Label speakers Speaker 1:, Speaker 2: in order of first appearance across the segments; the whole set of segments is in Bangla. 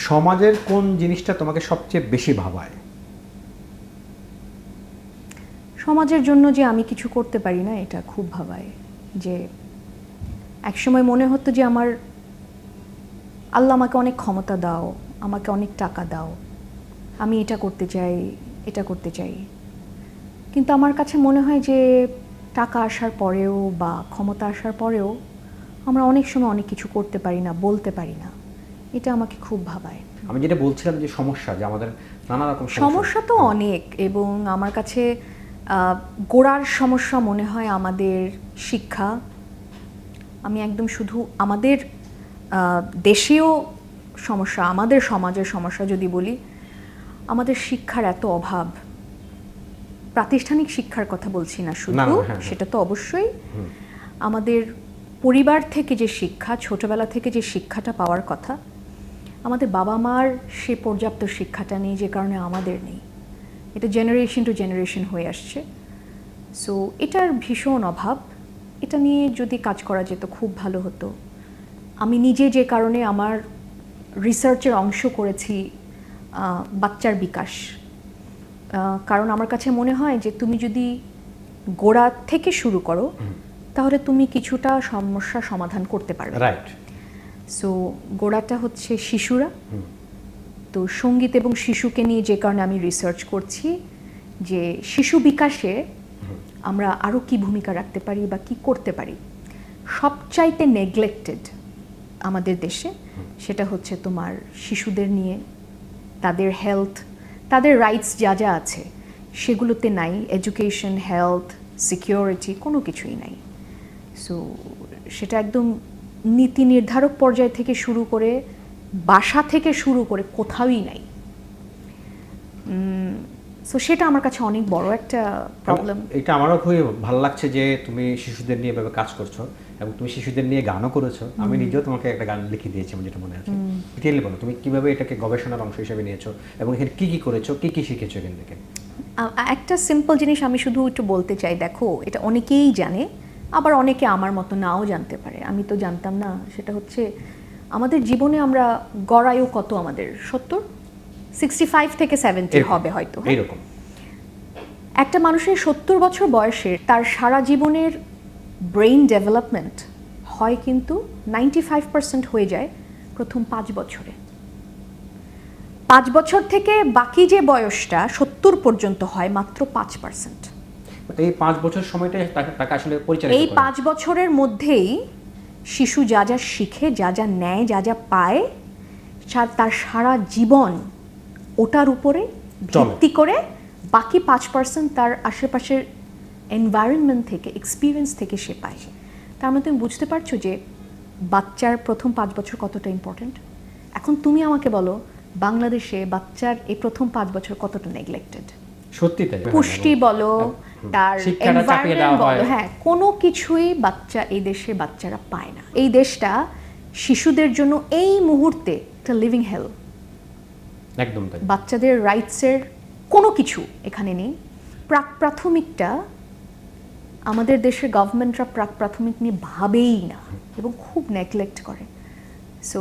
Speaker 1: সমাজের কোন জিনিসটা তোমাকে সবচেয়ে বেশি ভাবায়?
Speaker 2: সমাজের জন্য যে আমি কিছু করতে পারি না, এটা খুব ভাবায়। যে একসময় মনে হতো যে আমার আল্লাহ আমাকে অনেক ক্ষমতা দাও, আমাকে অনেক টাকা দাও, আমি এটা করতে চাই, এটা করতে চাই। কিন্তু আমার কাছে মনে হয় যে টাকা আসার পরেও বা ক্ষমতা আসার পরেও আমরা অনেক সময় অনেক কিছু করতে পারি না, বলতে পারি না। এটা আমাকে খুব ভাবায়।
Speaker 1: আমি যেটা বলছিলাম যে সমস্যা, যে আমাদের নানা রকম
Speaker 2: সমস্যা তো অনেক, এবং আমার কাছে গোড়ার সমস্যা মনে হয় আমাদের শিক্ষা। আমি একদম শুধু আমাদের দেশেও সমস্যা, আমাদের সমাজের সমস্যা যদি বলি, আমাদের শিক্ষার এত অভাব। প্রাতিষ্ঠানিক শিক্ষার কথা বলছি না শুধু, সেটা তো অবশ্যই। আমাদের পরিবার থেকে যে শিক্ষা, ছোটবেলা থেকে যে শিক্ষাটা পাওয়ার কথা, আমাদের বাবা মার সে পর্যাপ্ত শিক্ষাটা নেই, যে কারণে আমাদের নেই। এটা জেনারেশন টু জেনারেশন হয়ে আসছে। সো এটার ভীষণ অভাব। এটা নিয়ে যদি কাজ করা যেত খুব ভালো হতো। আমি নিজে যে কারণে আমার রিসার্চের অংশ করেছি বাচ্চার বিকাশ, কারণ আমার কাছে মনে হয় যে তুমি যদি গোড়া থেকে শুরু করো তাহলে তুমি কিছুটা সমস্যা সমাধান করতে পারবে।
Speaker 1: রাইট।
Speaker 2: সো গোড়াটা হচ্ছে শিশুরা। তো সঙ্গীত এবং শিশুকে নিয়ে যে কারণে আমি রিসার্চ করছি যে শিশু বিকাশে আমরা আরও কি ভূমিকা রাখতে পারি বা কি করতে পারি। সবচাইতে নেগলেক্টেড আমাদের দেশে সেটা হচ্ছে তোমার শিশুদের নিয়ে, তাদের হেলথ, তাদের রাইটস যা যা আছে সেগুলোতে নাই। এডুকেশন, হেলথ, সিকিউরিটি কোনো কিছুই নাই। সো সেটা একদম নীতি নির্ধারক পর্যায় থেকে শুরু করে, বাসা থেকে শুরু করে কোথাওই নাই। সো সেটা আমার কাছে অনেক বড় একটা প্রবলেম।
Speaker 1: এটা আমারও খুবই ভালো লাগছে যে তুমি শিশুদের নিয়ে এভাবে কাজ করছো এবং তুমি শিশুদের নিয়ে গানও করেছো। আমি নিজেও তোমাকে একটা গান লিখে দিয়েছি, আমার যেটা মনে আছে। ডিটেইলে বলো তুমি কিভাবে এটাকে গবেষণার অংশ হিসেবে নিয়েছো এবং এখানে কি কি করেছো, কি কি শিখেছো এখান থেকে।
Speaker 2: একটা সিম্পল জিনিস আমি শুধু একটু বলতে চাই। দেখো, এটা অনেকেই জানে, আবার অনেকে আমার মতো নাও জানতে পারে। আমি তো জানতাম না। সেটা হচ্ছে আমাদের জীবনে আমরা গড়ায়ু কত, আমাদের 65 থেকে 70 হবে হয়তো।
Speaker 1: এইরকম
Speaker 2: একটা মানুষের 70 বছর বয়সে তার সারা জীবনের ব্রেইন ডেভেলপমেন্ট হয় কিন্তু 95% হয়ে যায় প্রথম 5 বছরে। 5 বছর থেকে বাকি যে বয়সটা 70 পর্যন্ত হয় মাত্র 5%।
Speaker 1: এই 5 বছর সময়টা তাকে আসলে পরিচালিত করে।
Speaker 2: এই 5 বছরের মধ্যেই শিশু যা যা শিখে, যা যা নেয়, যা যা পায়, তার সারা জীবন ওটার উপরে ভিত্তি করে বাকি 5% তার আশেপাশের এনভায়রনমেন্ট থেকে, এক্সপিরিয়েন্স থেকে সে পায়। তার মানে তুমি বুঝতে পারছো যে বাচ্চার প্রথম 5 বছর কতটা ইম্পর্টেন্ট। এখন তুমি আমাকে বলো, বাংলাদেশে বাচ্চার এই প্রথম 5 বছর কতটা নেগলেক্টেড।
Speaker 1: সত্যি তাই।
Speaker 2: পুষ্টি বলো, তার এনভায়রনমেন্ট বলো, হ্যাঁ, কোনো কিছুই বাচ্চা, এই দেশে বাচ্চারা পায় না। এই দেশটা শিশুদের জন্য এই মুহূর্তে একটা লিভিং হেল।
Speaker 1: একদম তাই।
Speaker 2: বাচ্চাদের রাইটসের কোনো কিছু এখানে নেই। প্রাক-প্রাথমিকটা আমাদের দেশের গভর্নমেন্টরা প্রাক-প্রাথমিক নিয়ে ভাবেই না এবং খুব নেগলেক্ট করে। সো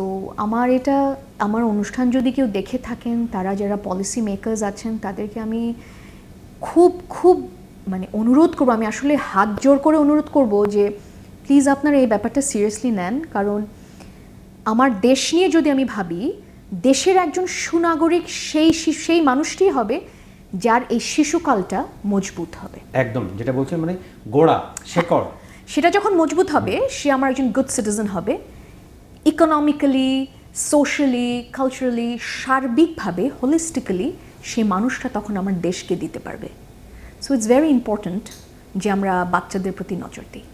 Speaker 2: আমার অনুষ্ঠান যদি কেউ দেখে থাকেন, তারা যারা পলিসি মেকার্স আছেন, তাদেরকে আমি খুব খুব মানে অনুরোধ করবো, আমি আসলে হাত জোর করে অনুরোধ করব যে প্লিজ আপনারা এই ব্যাপারটা সিরিয়াসলি নেন। কারণ আমার দেশ নিয়ে যদি আমি ভাবি, দেশের একজন সুনাগরিক সেই মানুষটি হবে যার এই শিশুকালটা মজবুত হবে।
Speaker 1: একদম যেটা বলছেন, মানে গোড়া, শেকড়,
Speaker 2: সেটা যখন মজবুত হবে, সে আমার একজন গুড সিটিজেন হবে। ইকোনমিক্যালি, সোশ্যালি, কালচারালি, সার্বিকভাবে, হোলিস্টিক্যালি সেই মানুষটা তখন আমার দেশকে দিতে পারবে। সো ইটস ভেরি ইম্পর্ট্যান্ট যে আমরা বাচ্চাদের প্রতি নজর দিই।